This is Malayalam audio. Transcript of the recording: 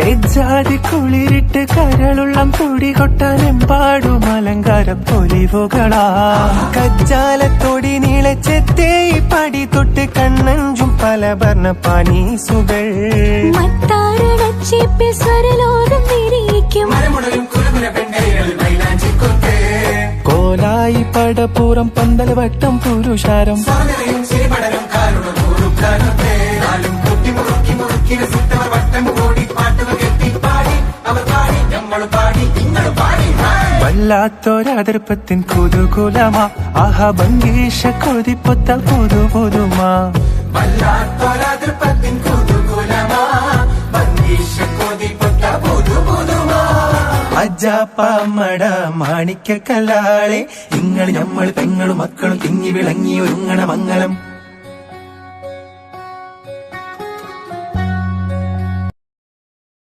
എജ്ജാതി കുളിരിട്ട് കരളുള്ളം കൂടി കൊട്ടാനെമ്പാടും അലങ്കാര പൊലിവുകളാ കജ്ജാലത്തോടി നീളച്ചെത്തേ പടി തൊട്ട് കണ്ണഞ്ചും പല വർണ്ണ പാനീസുകൾ സ്വരലോകം കോലായി പടപ്പൂറം പന്തൽ വട്ടം പുരുഷാരം വല്ലാത്തൊരതിർപ്പത്തിൻ കുതുകുലമാ ആഹാ ഭംഗീഷ കൊതിപ്പൊത്ത പുതുപുതുമാ വല്ലാത്തൊരതിർപ്പത്തിൻ കുതുകുലമാ ഭംഗീഷ കൊതിപ്പൊത്ത പുതുപുതുമാ അജാപ്പമട മാണിക്ക കല്ലാളെ നിങ്ങൾ നമ്മൾ പെങ്ങളും മക്കളും തിങ്ങി വിളങ്ങി ഒരുങ്ങണ മംഗളം